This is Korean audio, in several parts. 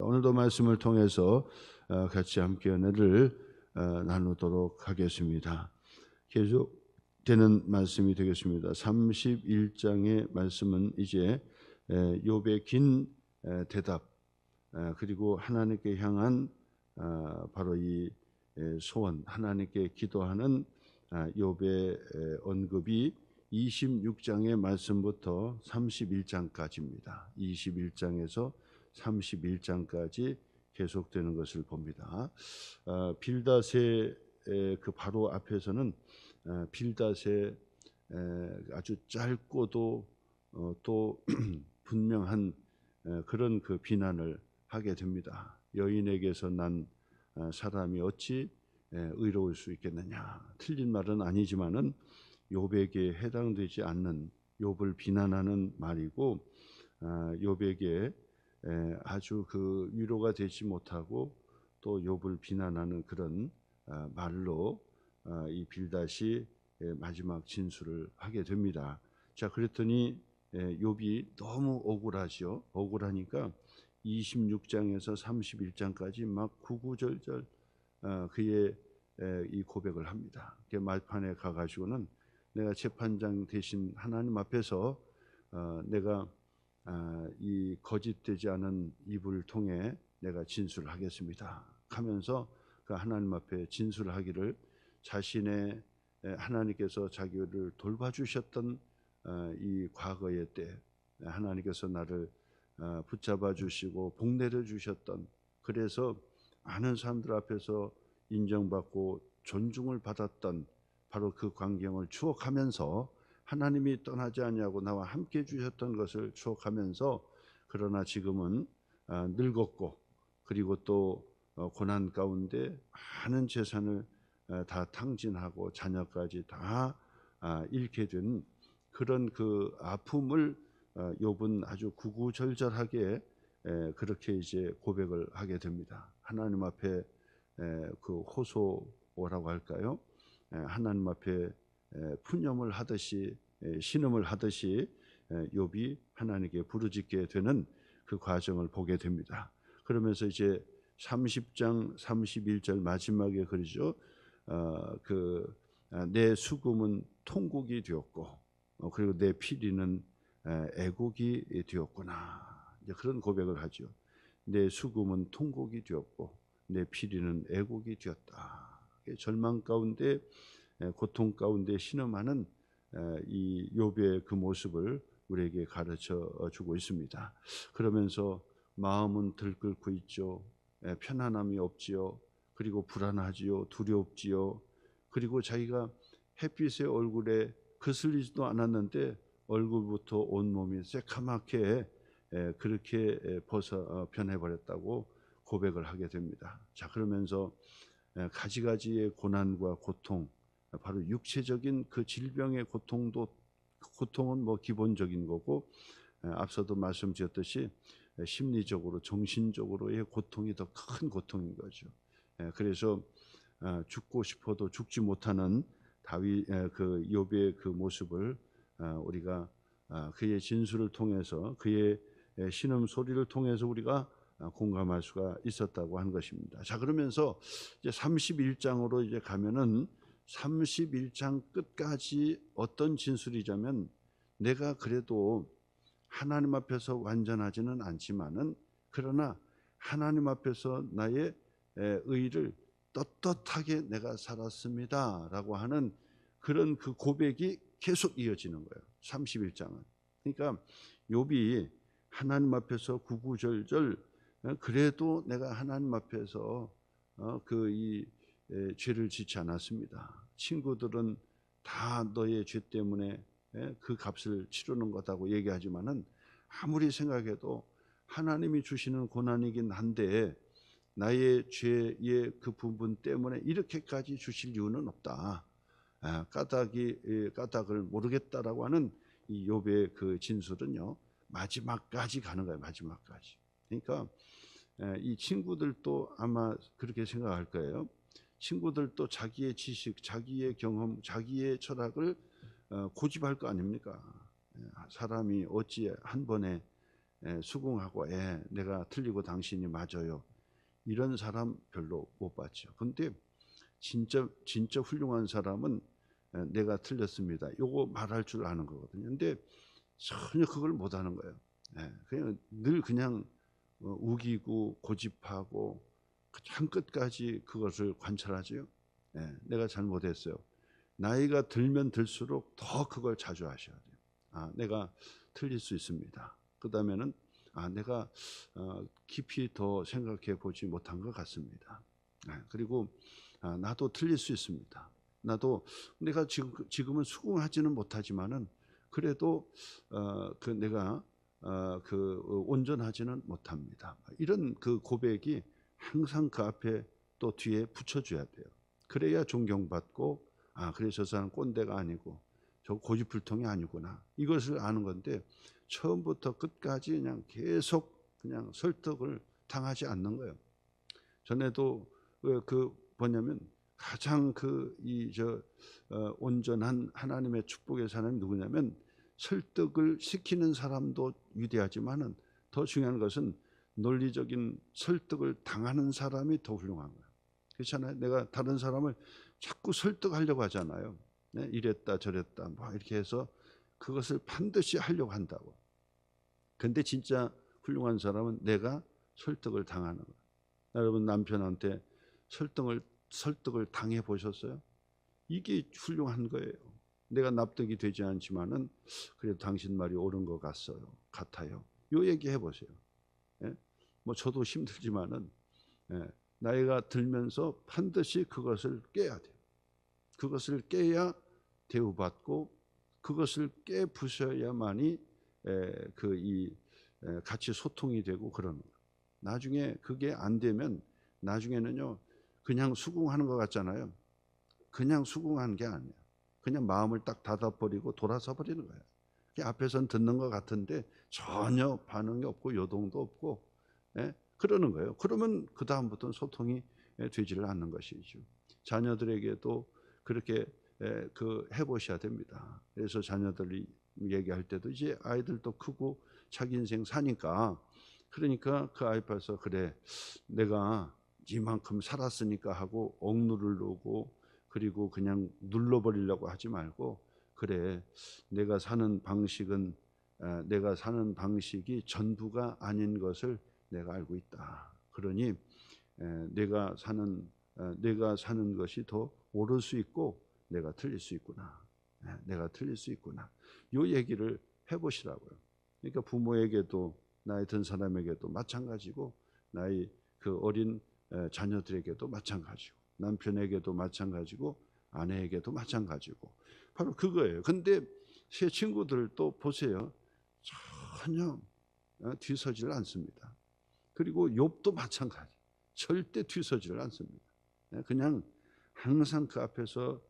오늘도 말씀을 통해서 같이 함께 은혜를 나누도록 하겠습니다. 계속되는 말씀이 되겠습니다. 31장의 말씀은 이제 욥의 긴 대답 그리고 하나님께 향한 바로 이 소원, 하나님께 기도하는 욥의 언급이 26장의 말씀부터 31장까지입니다. 21장에서 31장까지 계속되는 것을 봅니다. 빌닷의 그 바로 앞에서는 빌닷의 아주 짧고도 또 분명한 그런 그 비난을 하게 됩니다. 여인에게서 난 사람이 어찌 의로울 수 있겠느냐. 틀린 말은 아니지만은 욥에게 해당되지 않는, 욥을 비난하는 말이고, 욥에게 아주 그 위로가 되지 못하고 또 욥을 비난하는 그런 말로 이 빌닷이 마지막 진술을 하게 됩니다. 자, 그랬더니 욥이 너무 억울하죠. 억울하니까 26장에서 31장까지 막 구구절절 그의 이 고백을 합니다. 말판에 가가지고는 내가 재판장 대신 하나님 앞에서 내가 이 거짓되지 않은 입을 통해 내가 진술을 하겠습니다 하면서 그 하나님 앞에 진술을 하기를, 자신의 하나님께서 자기를 돌봐주셨던 이 과거의 때 하나님께서 나를 붙잡아 주시고 복내려 주셨던, 그래서 많은 사람들 앞에서 인정받고 존중을 받았던 바로 그 광경을 추억하면서 하나님이 떠나지 않냐고 나와 함께 주셨던 것을 추억하면서, 그러나 지금은 늙었고 그리고 또 고난 가운데 많은 재산을 다 탕진하고 자녀까지 다 잃게 된 그런 그 아픔을 욥은 아주 구구절절하게 그렇게 이제 고백을 하게 됩니다. 하나님 앞에 그 호소라고 할까요? 하나님 앞에 푸념을 하듯이, 신음을 하듯이 욥이 하나님께 부르짖게 되는 그 과정을 보게 됩니다. 그러면서 이제 30장 31절 마지막에 그러죠. 내 수금은 통곡이 되었고 그리고 내 피리는 애곡이 되었구나. 이제 그런 고백을 하죠. 내 수금은 통곡이 되었고 내 피리는 애곡이 되었다. 절망 가운데 고통 가운데 신음하는 이 욥의 그 모습을 우리에게 가르쳐 주고 있습니다. 그러면서 마음은 들끓고 있죠. 편안함이 없지요. 그리고 불안하지요. 두렵지요. 그리고 자기가 햇빛의 얼굴에 거슬리지도 않았는데 얼굴부터 온몸이 새카맣게 그렇게 변해버렸다고 고백을 하게 됩니다. 자, 그러면서 가지가지의 고난과 고통, 바로 육체적인 그 질병의 고통은 뭐 기본적인 거고, 앞서도 말씀드렸듯이 심리적으로 정신적으로의 고통이 더 큰 고통인 거죠. 그래서 죽고 싶어도 죽지 못하는 다윗 그 욥의 그 모습을 우리가 그의 진술을 통해서, 그의 신음 소리를 통해서 우리가 공감할 수가 있었다고 하는 것입니다. 자, 그러면서 이제 31장으로 이제 가면은 31장 끝까지 어떤 진술이자면, 내가 그래도 하나님 앞에서 완전하지는 않지만은 그러나 하나님 앞에서 나의 의를 떳떳하게 내가 살았습니다라고 하는 그런 그 고백이 계속 이어지는 거예요. 31장은. 그러니까 욥이 하나님 앞에서 구구절절 그래도 내가 하나님 앞에서 이 죄를 짓지 않았습니다. 친구들은 다 너의 죄 때문에 그 값을 치르는 거다고 얘기하지만은 아무리 생각해도 하나님이 주시는 고난이긴 한데 나의 죄의 그 부분 때문에 이렇게까지 주실 이유는 없다. 까닭을 모르겠다라고 하는 이 욥의 그 진술은요, 마지막까지 가는 거예요. 마지막까지. 그러니까 이 친구들도 아마 그렇게 생각할 거예요. 친구들도 자기의 지식, 자기의 경험, 자기의 철학을 고집할 거 아닙니까? 사람이 어찌 한 번에 수긍하고 내가 틀리고 당신이 맞아요. 이런 사람 별로 못 봤죠. 근데 진짜 훌륭한 사람은 내가 틀렸습니다. 요거 말할 줄 아는 거거든요. 근데 전혀 그걸 못 하는 거예요. 그냥 늘 그냥 우기고 고집하고 그냥 끝까지 그것을 관찰하죠. 내가 잘못했어요. 나이가 들면 들수록 더 그걸 자주 하셔야 돼요. 내가 틀릴 수 있습니다. 그 다음에는 내가 깊이 더 생각해 보지 못한 것 같습니다. 그리고 나도 틀릴 수 있습니다. 나도 내가 지금은 수긍하지는 못하지만은 그래도 내가 온전하지는 못합니다. 이런 그 고백이 항상 그 앞에 또 뒤에 붙여줘야 돼요. 그래야 존경받고 그래 저 사람 꼰대가 아니고 저 고집불통이 아니구나 이것을 아는 건데 처음부터 끝까지 그냥 계속 그냥 설득을 당하지 않는 거예요. 전에도 뭐냐면 가장 온전한 하나님의 축복의 사람이 누구냐면 설득을 시키는 사람도 위대하지만은 더 중요한 것은 논리적인 설득을 당하는 사람이 더 훌륭한 거예요. 그렇잖아요. 내가 다른 사람을 자꾸 설득하려고 하잖아요. 이랬다 저랬다 뭐 이렇게 해서 그것을 반드시 하려고 한다고. 근데 진짜 훌륭한 사람은 내가 설득을 당하는 거예요. 여러분 남편한테 설득을 당해 보셨어요? 이게 훌륭한 거예요. 내가 납득이 되지 않지만은 그래도 당신 말이 옳은 것 같아요. 요 얘기 해보세요. 뭐 저도 힘들지만은 나이가 들면서 반드시 그것을 깨야 돼요. 그것을 깨야 대우받고 그것을 깨 부셔야만이 같이 소통이 되고 그러는 거예요. 나중에 그게 안 되면 나중에는요 그냥 수긍하는 것 같잖아요. 그냥 수긍한 게 아니에요. 그냥 마음을 딱 닫아버리고 돌아서 버리는 거예요. 앞에선 듣는 것 같은데 전혀 반응이 없고 요동도 없고 그러는 거예요. 그러면 그 다음부터는 소통이 되지를 않는 것이죠. 자녀들에게도 그렇게 해보셔야 됩니다. 그래서 자녀들이 얘기할 때도 이제 아이들도 크고 자기 인생 사니까 그러니까 그 아이 봐서 그래 내가 이만큼 살았으니까 하고 억누를 놓고 그리고 그냥 눌러버리려고 하지 말고 그래 내가 사는 방식이 전부가 아닌 것을 내가 알고 있다. 그러니 내가 사는 것이 더 옳을 수 있고 내가 틀릴 수 있구나. 내가 틀릴 수 있구나. 요 얘기를 해보시라고요. 그러니까 부모에게도 나이 든 사람에게도 마찬가지고 나이 어린 자녀들에게도 마찬가지고 남편에게도 마찬가지고 아내에게도 마찬가지고 바로 그거예요. 근데 새 친구들도 보세요. 전혀 뒤서지를 않습니다. 그리고 욥도 마찬가지. 절대 뒤서지를 않습니다. 그냥 항상 그 앞에서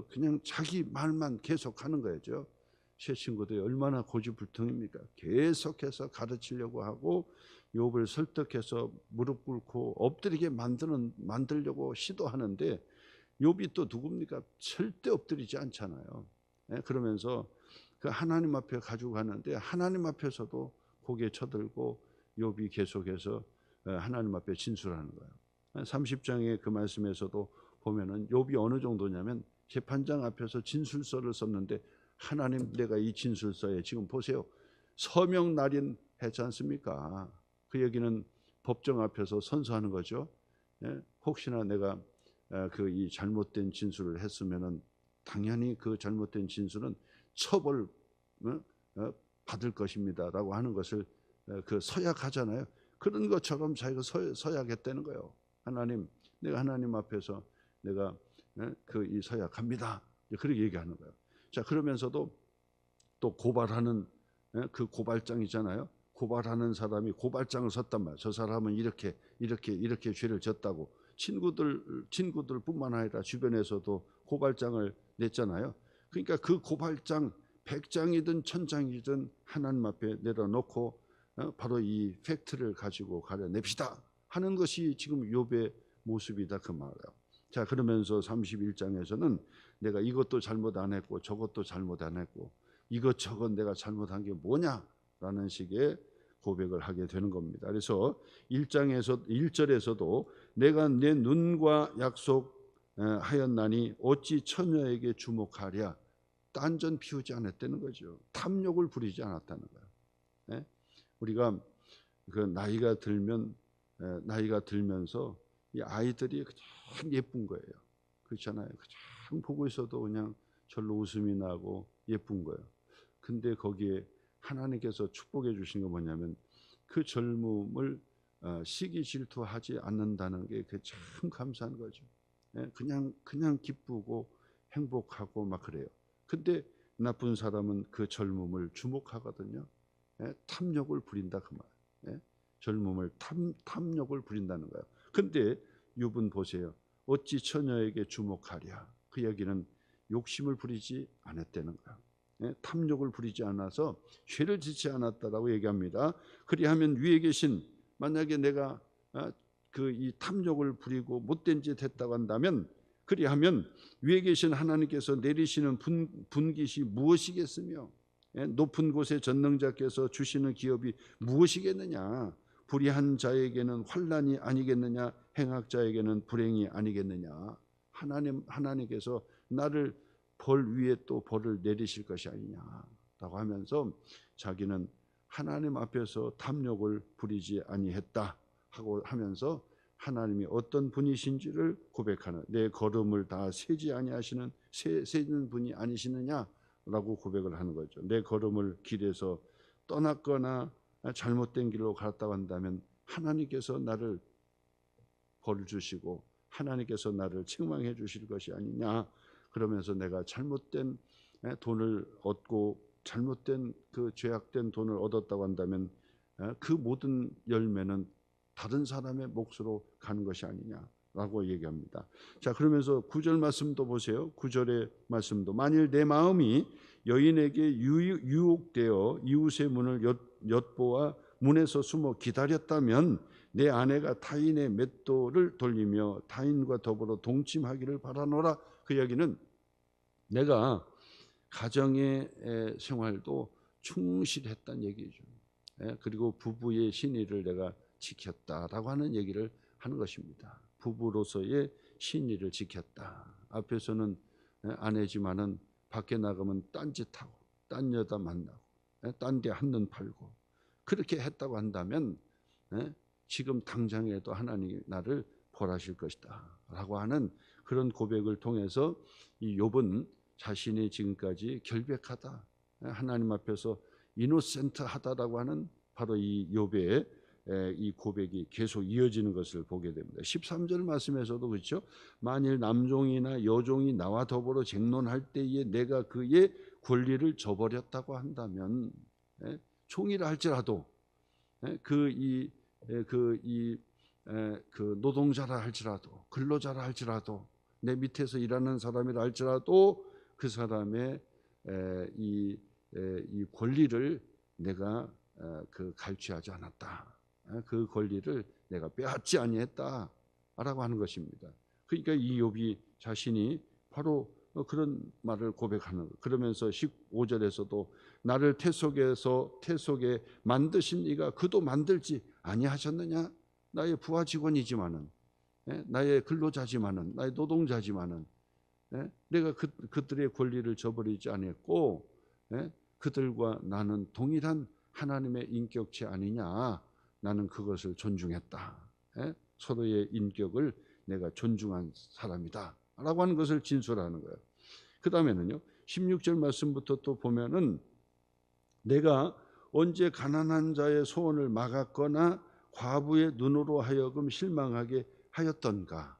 그냥 자기 말만 계속하는 거죠. 새 친구들이 얼마나 고집불통입니까? 계속해서 가르치려고 하고 욥을 설득해서 무릎 꿇고 엎드리게 만들려고 시도하는데 욥이 또 누굽니까? 절대 엎드리지 않잖아요. 그러면서 그 하나님 앞에 가지고 가는데 하나님 앞에서도 고개 쳐들고 욥이 계속해서 하나님 앞에 진술하는 거예요. 30장의 그 말씀에서도 보면은 욥이 어느 정도냐면 재판장 앞에서 진술서를 썼는데 하나님 내가 이 진술서에 지금 보세요. 서명 날인했지 않습니까? 그 얘기는 법정 앞에서 선서하는 거죠. 혹시나 내가 이 잘못된 진술을 했으면은 당연히 그 잘못된 진술은 처벌 받을 것입니다라고 하는 것을 서약하잖아요. 그런 것처럼 자기가 서약했다는 거예요. 하나님, 내가 하나님 앞에서 내가 이 서약합니다. 그렇게 얘기하는 거예요. 자, 그러면서도 또 고발하는 그 고발장이잖아요. 고발하는 사람이 고발장을 썼단 말이에요. 저 사람은 이렇게 죄를 졌다고 친구들뿐만 아니라 주변에서도 고발장을 냈잖아요. 그러니까 그 고발장 100장이든 1000장이든 하나님 앞에 내려놓고 바로 이 팩트를 가지고 가려냅시다 하는 것이 지금 욥의 모습이다 그 말이에요. 자, 그러면서 31장에서는 내가 이것도 잘못 안 했고 저것도 잘못 안 했고 이것저것 내가 잘못한 게 뭐냐라는 식의 고백을 하게 되는 겁니다. 그래서 1절에서도 내가 내 눈과 약속하였나니 어찌 처녀에게 주목하랴. 딴전 피우지 않았다는 거죠. 탐욕을 부리지 않았다는 거예요. 우리가 그 나이가 들면서 이 아이들이 그냥 예쁜 거예요. 그렇잖아요. 그냥 보고 있어도 그냥 절로 웃음이 나고 예쁜 거예요. 근데 거기에 하나님께서 축복해 주신 건 뭐냐면 그 젊음을 시기 질투하지 않는다는 게 참 감사한 거죠. 그냥 기쁘고 행복하고 막 그래요. 근데 나쁜 사람은 그 젊음을 주목하거든요. 탐욕을 부린다 그 말. 젊음을 탐욕을 부린다는 거예요. 근데 욥은 보세요. 어찌 처녀에게 주목하랴. 그 얘기는 욕심을 부리지 않았다는 거예요. 탐욕을 부리지 않아서 죄를 짓지 않았다라고 얘기합니다. 그리하면 위에 계신, 만약에 내가 이 탐욕을 부리고 못된 짓 했다고 한다면, 그리하면 위에 계신 하나님께서 내리시는 분깃이 무엇이겠으며 높은 곳에 전능자께서 주시는 기업이 무엇이겠느냐. 불의한 자에게는 환난이 아니겠느냐, 행악자에게는 불행이 아니겠느냐. 하나님께서 나를 벌 위에 또 벌을 내리실 것이 아니냐라고 하면서 자기는 하나님 앞에서 탐욕을 부리지 아니했다 하고 하면서 하나님이 어떤 분이신지를 고백하는, 내 걸음을 다 세지 아니하시는 세는 분이 아니시느냐라고 고백을 하는 거죠. 내 걸음을 길에서 떠났거나 잘못된 길로 갔다고 한다면 하나님께서 나를 벌 주시고 하나님께서 나를 책망해 주실 것이 아니냐. 그러면서 내가 잘못된 돈을 얻고 잘못된 그 죄악된 돈을 얻었다고 한다면 그 모든 열매는 다른 사람의 몫으로 가는 것이 아니냐라고 얘기합니다. 자, 그러면서 9절 말씀도 보세요. 9절의 말씀도 만일 내 마음이 여인에게 유혹되어 이웃의 문을 엿보아 문에서 숨어 기다렸다면 내 아내가 타인의 맷돌을 돌리며 타인과 더불어 동침하기를 바라노라. 그 이야기는 내가 가정의 생활도 충실했다는 얘기죠. 그리고 부부의 신의를 내가 지켰다라고 하는 얘기를 하는 것입니다. 부부로서의 신의를 지켰다. 앞에서는 아내지만은 밖에 나가면 딴짓하고 딴 여자 만나고 딴 데 한눈 팔고 그렇게 했다고 한다면 지금 당장에도 하나님이 나를 벌하실 것이다 라고 하는 그런 고백을 통해서 이 욥은 자신이 지금까지 결백하다, 하나님 앞에서 이노센트하다라고 하는 바로 이 욥의 이 고백이 계속 이어지는 것을 보게 됩니다. 13절 말씀에서도 그렇죠. 만일 남종이나 여종이 나와 더불어 쟁론할 때에 내가 그의 권리를 저버렸다고 한다면, 종이라 할지라도 그 노동자라 할지라도 근로자라 할지라도 내 밑에서 일하는 사람이라 할지라도 그 사람의 이 권리를 내가 갈취하지 않았다. 그 권리를 내가 빼앗지 아니했다라고 하는 것입니다. 그러니까 이 욥이 자신이 바로 그런 말을 고백하는 거예요. 그러면서 15절에서도 나를 태 속에 만드신 이가 그도 만들지 아니하셨느냐. 나의 부하 직원이지만은, 나의 근로자지만은, 나의 노동자지만은 내가 그들의 권리를 저버리지 않았고 그들과 나는 동일한 하나님의 인격체 아니냐. 나는 그것을 존중했다. 서로의 인격을 내가 존중한 사람이다 라고 하는 것을 진술하는 거예요. 그 다음에는요 16절 말씀부터 또 보면은 내가 언제 가난한 자의 소원을 막았거나 과부의 눈으로 하여금 실망하게 하였던가.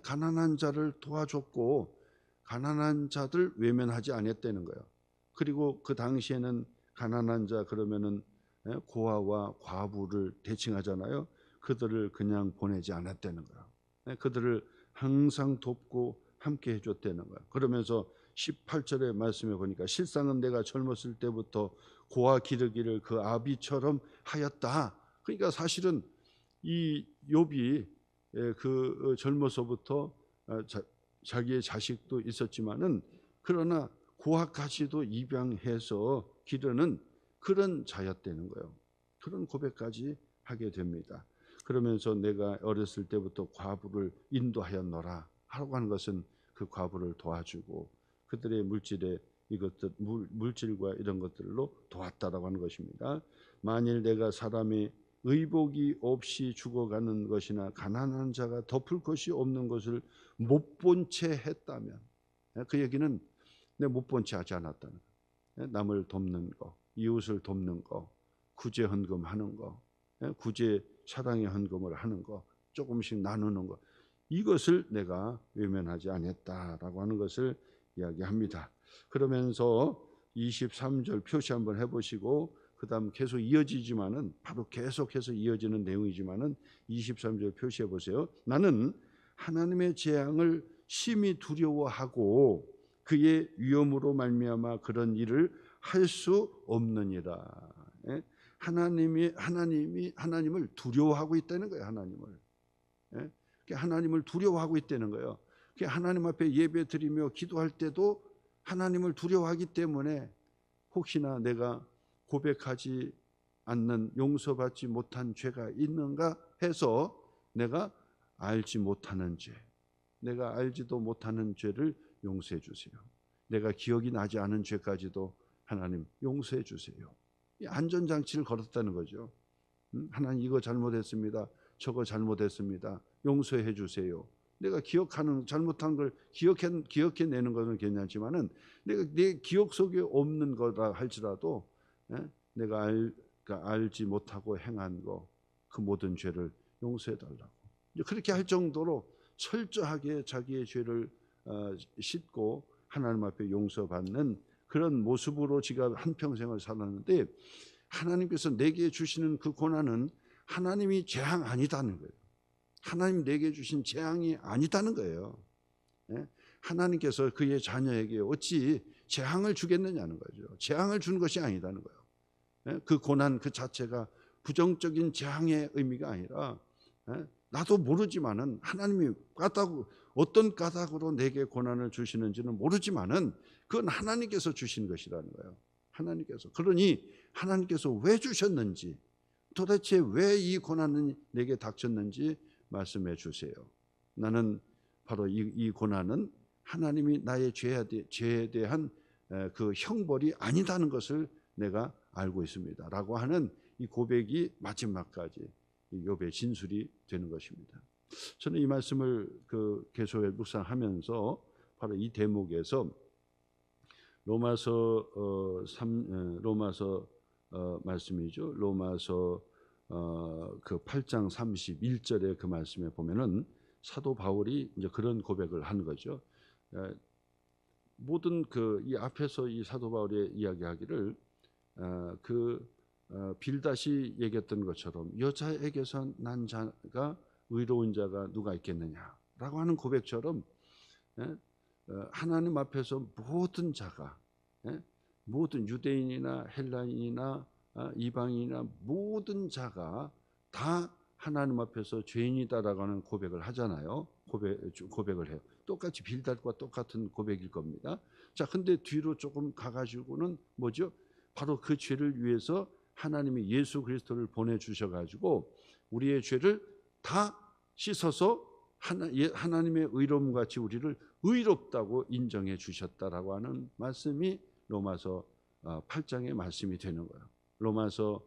가난한 자를 도와줬고 가난한 자들 외면하지 않았다는 거예요. 그리고 그 당시에는 가난한 자 그러면은 고아와 과부를 대칭하잖아요. 그들을 그냥 보내지 않았다는 거예요. 그들을 항상 돕고 함께 해줬다는 거예요. 그러면서 18절의 말씀에 보니까 실상은 내가 젊었을 때부터 고아 기르기를 그 아비처럼 하였다. 그러니까 사실은 이 욥이 그 젊어서부터 자기의 자식도 있었지만은 그러나 고아까지도 입양해서 기르는 그런 자였다는 거예요. 그런 고백까지 하게 됩니다. 그러면서 내가 어렸을 때부터 과부를 인도하였노라 하라고 하는 것은 그 과부를 도와주고 그들의 물질에 이것들 물질과 이런 것들로 도왔다라고 하는 것입니다. 만일 내가 사람의 의복이 없이 죽어가는 것이나 가난한 자가 덮을 것이 없는 것을 못 본 채 했다면, 그 얘기는 내 못 본 채 하지 않았다는 거예요. 남을 돕는 거, 이웃을 돕는 거, 구제 헌금하는 거, 구제 사랑의 헌금을 하는 거, 조금씩 나누는 거, 이것을 내가 외면하지 않았다라고 하는 것을 이야기합니다. 그러면서 23절 표시 한번 해보시고 그 다음 계속 이어지지만은 바로 계속해서 이어지는 내용이지만은 23절 표시해 보세요. 나는 하나님의 재앙을 심히 두려워하고 그의 위엄으로 말미암아 그런 일을 할 수 없느니라. 하나님을 두려워하고 있다는 거예요. 하나님을 두려워하고 있다는 거예요. 하나님 앞에 예배 드리며 기도할 때도 하나님을 두려워하기 때문에 혹시나 내가 고백하지 않는 용서받지 못한 죄가 있는가 해서 내가 알지 못하는 죄, 내가 알지도 못하는 죄를 용서해 주세요. 내가 기억이 나지 않은 죄까지도 하나님 용서해 주세요. 이 안전장치를 걸었다는 거죠. 하나님 이거 잘못했습니다. 저거 잘못했습니다. 용서해 주세요. 내가 기억하는 잘못한 걸 기억해내는 것은 괜찮지만은 내가 내 기억 속에 없는 거라 할지라도 내가 알지 못하고 행한 거 그 모든 죄를 용서해 달라고. 그렇게 할 정도로 철저하게 자기의 죄를 씻고 하나님 앞에 용서받는 그런 모습으로 지가 한평생을 살았는데 하나님께서 내게 주시는 그 고난은 하나님이 재앙 아니다는 거예요. 하나님 내게 주신 재앙이 아니다는 거예요. 하나님께서 그의 자녀에게 어찌 재앙을 주겠느냐는 거죠. 재앙을 준 것이 아니다는 거예요. 그 고난 그 자체가 부정적인 재앙의 의미가 아니라 나도 모르지만은 하나님이 어떤 까닭으로 내게 고난을 주시는지는 모르지만은 그건 하나님께서 주신 것이라는 거예요. 하나님께서. 그러니 하나님께서 왜 주셨는지, 도대체 왜 이 고난이 내게 닥쳤는지 말씀해 주세요. 나는 바로 이 고난은 하나님이 나의 죄에 대한 그 형벌이 아니다는 것을 내가 알고 있습니다. 라고 하는 이 고백이 마지막까지 욥의 진술이 되는 것입니다. 저는 이 말씀을 계속 묵상하면서 바로 이 대목에서 로마서 말씀이죠. 로마서 그 8장 31절의 그 말씀에 보면은 사도 바울이 이제 그런 고백을 한 거죠. 모든 이 앞에서 이 사도 바울의 이야기하기를 빌다시 얘기했던 것처럼 여자에게서 난 자가 의로운 자가 누가 있겠느냐라고 하는 고백처럼 하나님 앞에서 모든 자가 모든 유대인이나 헬라인이나 이방인이나 모든 자가 다 하나님 앞에서 죄인이다라고 하는 고백을 하잖아요. 고백을 해요. 똑같이 빌닷과 똑같은 고백일 겁니다. 자, 근데 뒤로 조금 가가지고는 뭐죠? 바로 그 죄를 위해서 하나님이 예수 그리스도를 보내주셔가지고 우리의 죄를 다 씻어서 하나님의 의로움 같이 우리를 의롭다고 인정해 주셨다라고 하는 말씀이 로마서 8장의 말씀이 되는 거예요. 로마서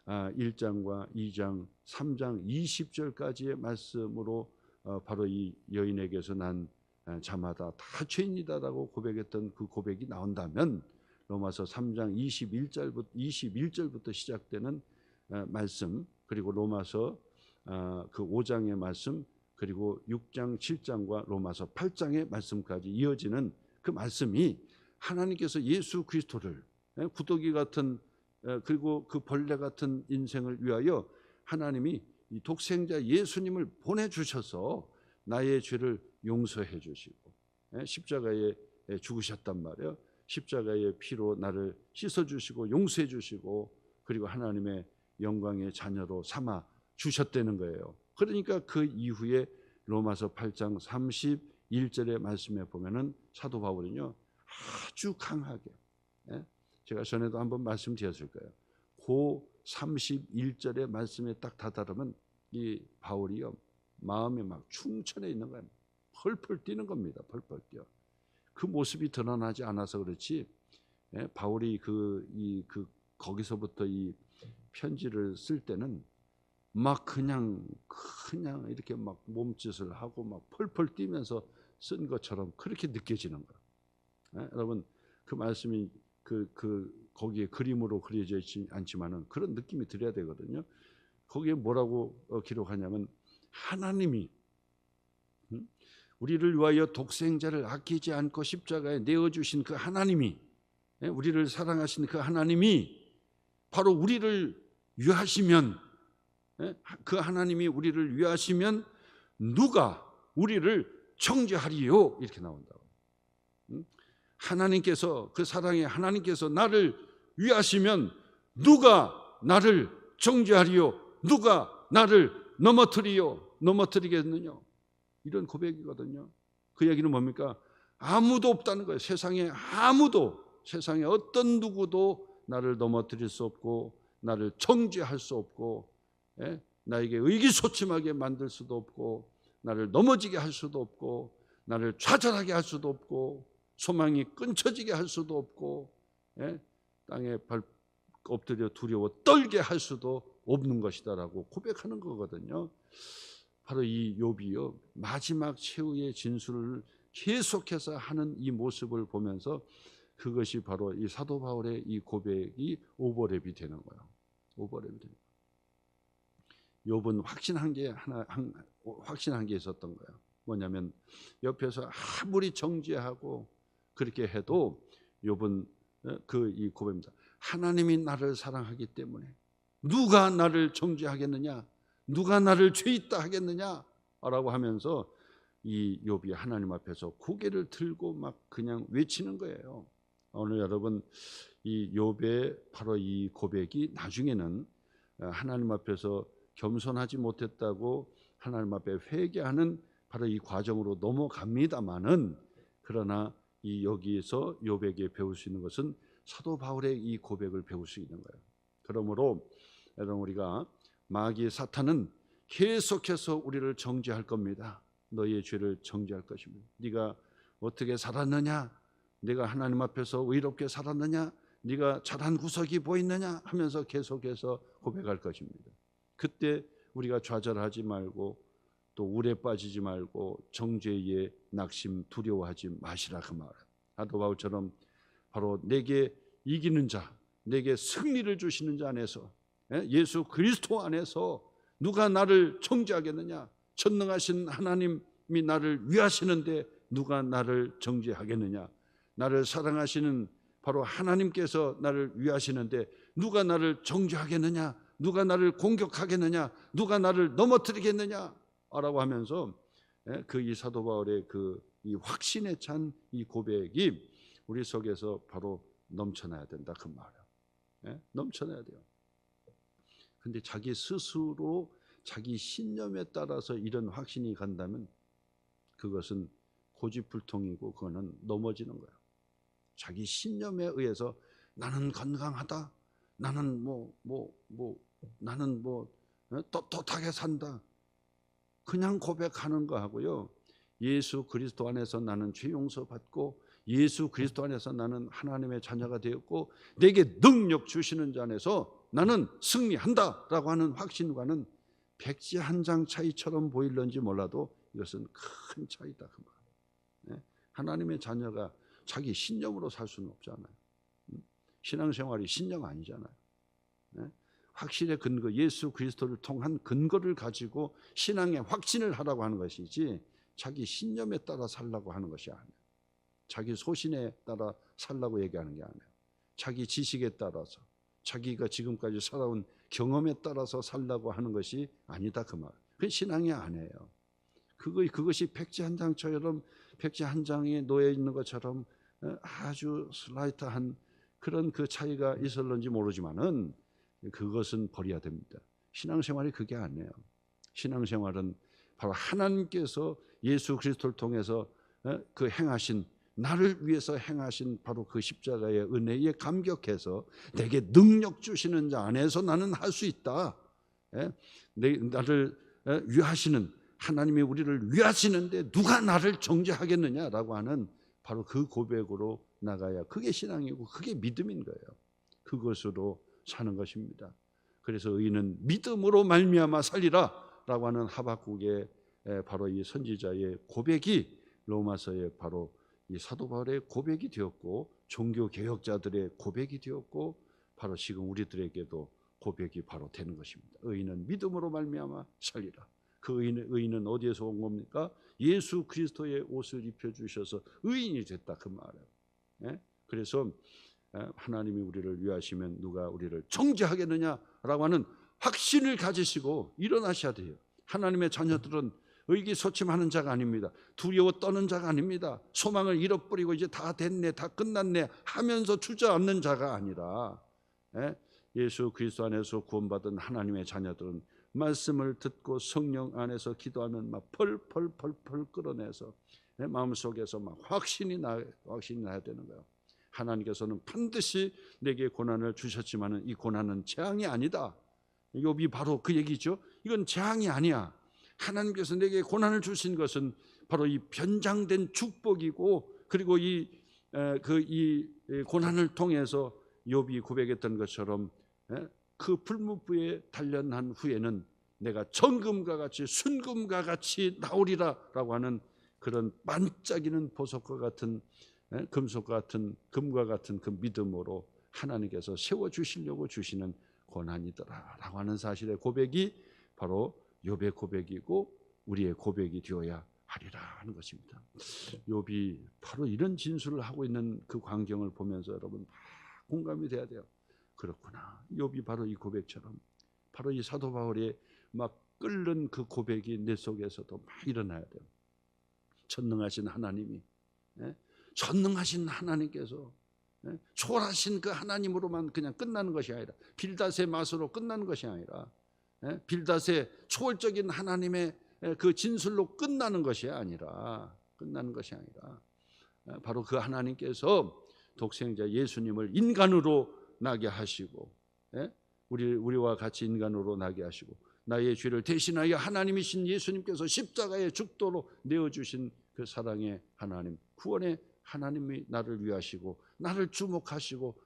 1장과 2장, 3장 20절까지의 말씀으로 바로 이 여인에게서 난 자마다 다 죄인이다라고 고백했던 그 고백이 나온다면 로마서 3장 21절부터 시작되는 말씀, 그리고 로마서 그 5장의 말씀, 그리고 6장 7장과 로마서 8장의 말씀까지 이어지는 그 말씀이 하나님께서 예수 그리스도를 구더기 같은 그리고 그 벌레 같은 인생을 위하여 하나님이 이 독생자 예수님을 보내주셔서 나의 죄를 용서해 주시고 십자가에 죽으셨단 말이에요. 십자가의 피로 나를 씻어주시고 용서해 주시고 그리고 하나님의 영광의 자녀로 삼아 주셨다는 거예요. 그러니까 그 이후에 로마서 8장 31절의 말씀에 보면은 사도 바울은요 아주 강하게, 제가 전에도 한번 말씀드렸을 거예요. 그 31절의 말씀에 딱 다다르면 이 바울이요 마음이 막 충천해 있는 거예요. 펄펄 뛰는 겁니다. 펄펄 뛰어. 그 모습이 드러나지 않아서 그렇지. 바울이 거기서부터 이 편지를 쓸 때는 막 그냥 이렇게 막 몸짓을 하고 막 펄펄 뛰면서 쓴 것처럼 그렇게 느껴지는 거예요. 여러분 그 말씀이 거기에 그림으로 그려져 있지 않지만은 그런 느낌이 들어야 되거든요. 거기에 뭐라고 기록하냐면 하나님이 우리를 위하여 독생자를 아끼지 않고 십자가에 내어주신 그 하나님이, 우리를 사랑하신 그 하나님이 바로 우리를 위하시면, 그 하나님이 우리를 위하시면 누가 우리를 정죄하리요? 이렇게 나온다고. 하나님께서, 그 사랑의 하나님께서 나를 위하시면 누가 나를 정죄하리요? 누가 나를 넘어뜨리겠느냐? 이런 고백이거든요. 그 얘기는 뭡니까? 아무도 없다는 거예요. 세상에 어떤 누구도 나를 넘어뜨릴 수 없고 나를 정죄할 수 없고, 나에게 의기소침하게 만들 수도 없고 나를 넘어지게 할 수도 없고 나를 좌절하게 할 수도 없고 소망이 끊쳐지게 할 수도 없고, 땅에 엎드려 두려워 떨게 할 수도 없는 것이다라고 고백하는 거거든요. 바로 이 욥이요 마지막 최후의 진술을 계속해서 하는 이 모습을 보면서 그것이 바로 이 사도 바울의 이 고백이 오버랩이 되는 거예요. 오버랩이 되는 거예요. 욥은 확신한 게 있었던 거예요. 뭐냐면 옆에서 아무리 정죄하고 그렇게 해도 욥은 이 고백입니다. 하나님이 나를 사랑하기 때문에 누가 나를 정죄하겠느냐? 누가 나를 죄 있다 하겠느냐? 라고 하면서 이 욥이 하나님 앞에서 고개를 들고 막 그냥 외치는 거예요. 오늘 여러분 이 욥의 바로 이 고백이 나중에는 하나님 앞에서 겸손하지 못했다고 하나님 앞에 회개하는 바로 이 과정으로 넘어갑니다마는, 그러나 이 여기에서 욥에게 배울 수 있는 것은 사도 바울의 이 고백을 배울 수 있는 거예요. 그러므로 여러분 우리가 마귀 사탄은 계속해서 우리를 정죄할 겁니다. 너희의 죄를 정죄할 것입니다. 네가 어떻게 살았느냐? 네가 하나님 앞에서 의롭게 살았느냐? 네가 잘한 구석이 보이느냐? 하면서 계속해서 고백할 것입니다. 그때 우리가 좌절하지 말고 또 우레 빠지지 말고 정죄에 낙심 두려워하지 마시라 그 말. 사도 바울처럼 바로 내게 이기는 자, 내게 승리를 주시는 자 안에서, 예수 그리스도 안에서 누가 나를 정죄하겠느냐? 전능하신 하나님이 나를 위하시는데 누가 나를 정죄하겠느냐? 나를 사랑하시는 바로 하나님께서 나를 위하시는데 누가 나를 정죄하겠느냐? 누가 나를 공격하겠느냐? 누가 나를 넘어뜨리겠느냐? 라고 하면서 그 이 사도 바울의 이 확신에 찬 이 고백이 우리 속에서 바로 넘쳐나야 된다 그 말이에요. 넘쳐나야 돼요. 근데 자기 스스로 자기 신념에 따라서 이런 확신이 간다면 그것은 고집불통이고 그거는 넘어지는 거예요. 자기 신념에 의해서 나는 건강하다, 나는 나는 떳떳하게 산다, 그냥 고백하는 거하고요, 예수 그리스도 안에서 나는 죄 용서 받고 예수 그리스도 안에서 나는 하나님의 자녀가 되었고 내게 능력 주시는 자 안에서 나는 승리한다라고 하는 확신과는 백지 한 장 차이처럼 보일런지 몰라도 이것은 큰 차이다 그 말. 하나님의 자녀가 자기 신념으로 살 수는 없잖아요. 신앙생활이 신념 아니잖아요. 확신의 근거, 예수 그리스도를 통한 근거를 가지고 신앙의 확신을 하라고 하는 것이지 자기 신념에 따라 살라고 하는 것이 아니에요. 자기 소신에 따라 살라고 얘기하는 게 아니에요. 자기 지식에 따라서, 자기가 지금까지 살아온 경험에 따라서 살라고 하는 것이 아니다 그 말. 그 신앙이 아니에요. 그것이 백지 한 장처럼, 백지 한 장에 놓여 있는 것처럼 아주 슬라이트한 그런 그 차이가 있을런지 모르지만은 그것은 버려야 됩니다. 신앙생활이 그게 아니에요. 신앙생활은 바로 하나님께서 예수 그리스도를 통해서 그 행하신 나를 위해서 행하신 바로 그 십자가의 은혜에 감격해서 내게 능력 주시는 자 안에서 나는 할 수 있다. 나를 위하시는 하나님이 우리를 위하시는데 누가 나를 정죄하겠느냐라고 하는 바로 그 고백으로 나가야 그게 신앙이고 그게 믿음인 거예요. 그것으로 사는 것입니다. 그래서 의인은 믿음으로 말미암아 살리라라고 하는 하박국의 바로 이 선지자의 고백이 로마서의 바로 이 사도 바울의 고백이 되었고 종교 개혁자들의 고백이 되었고 바로 지금 우리들에게도 고백이 바로 되는 것입니다. 의인은 믿음으로 말미암아 살리라. 그 의인은 어디에서 온 겁니까? 예수 그리스도의 옷을 입혀주셔서 의인이 됐다 그 말이에요. 그래서 하나님이 우리를 위하시면 누가 우리를 정죄하겠느냐라고 하는 확신을 가지시고 일어나셔야 돼요. 하나님의 자녀들은 의기소침하는 자가 아닙니다. 두려워 떠는 자가 아닙니다. 소망을 잃어버리고 이제 다 됐네, 다 끝났네 하면서 주저앉는 자가 아니라 예수 그리스도 안에서 구원받은 하나님의 자녀들은 말씀을 듣고 성령 안에서 기도하면 막 펄펄펄펄 끌어내서 마음속에서 막 확신이 나야 되는 거예요. 하나님께서는 반드시 내게 고난을 주셨지만 이 고난은 재앙이 아니다. 욥이 바로 그 얘기죠. 이건 재앙이 아니야. 하나님께서 내게 고난을 주신 것은 바로 이 변장된 축복이고, 그리고 이 고난을 통해서 욥이 고백했던 것처럼 그 풀무불에 단련한 후에는 내가 정금과 같이 순금과 같이 나오리라라고 하는 그런 반짝이는 보석과 같은 금속과 같은 금과 같은 그 믿음으로 하나님께서 세워주시려고 주시는 고난이더라라고 하는 사실의 고백이 바로 욥의 고백이고 우리의 고백이 되어야 하리라 하는 것입니다. 욥이 바로 이런 진술을 하고 있는 그 광경을 보면서 여러분 막 공감이 돼야 돼요. 그렇구나. 욥이 바로 이 고백처럼 바로 이 사도 바울의 막 끓는 그 고백이 내 속에서도 막 일어나야 돼요. 전능하신 하나님이, 전능하신 하나님께서 초월하신 그 하나님으로만 그냥 끝나는 것이 아니라, 빌닷의 맛으로 끝나는 것이 아니라, 빌닷의 초월적인 하나님의 그 진술로 끝나는 것이 아니라 바로 그 하나님께서 독생자 예수님을 인간으로 나게 하시고, 우리와 같이 인간으로 나게 하시고, 나의 죄를 대신하여 하나님이신 예수님께서 십자가의 죽도로 내어주신 그 사랑의 하나님, 구원의 하나님이 나를 위하시고 나를 주목하시고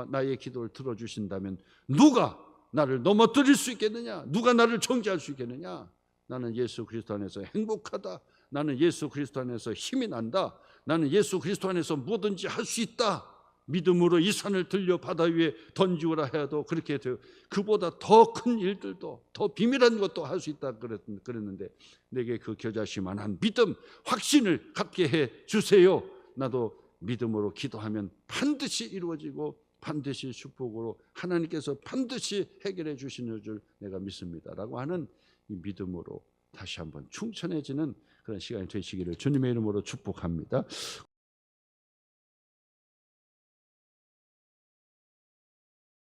나의 기도를 들어주신다면 누가 나를 넘어뜨릴 수 있겠느냐? 누가 나를 정죄할 수 있겠느냐? 나는 예수 그리스도 안에서 행복하다. 나는 예수 그리스도 안에서 힘이 난다. 나는 예수 그리스도 안에서 뭐든지 할 수 있다. 믿음으로 이 산을 들려 바다 위에 던지우라 해도 그렇게 돼요. 그보다 더 큰 일들도, 더 비밀한 것도 할 수 있다 그랬는데 내게 그 겨자씨만한 믿음, 확신을 갖게 해 주세요. 나도 믿음으로 기도하면 반드시 이루어지고 반드시 축복으로 하나님께서 반드시 해결해 주시는 줄 내가 믿습니다라고 하는 이 믿음으로 다시 한번 충천해지는 그런 시간이 되시기를 주님의 이름으로 축복합니다.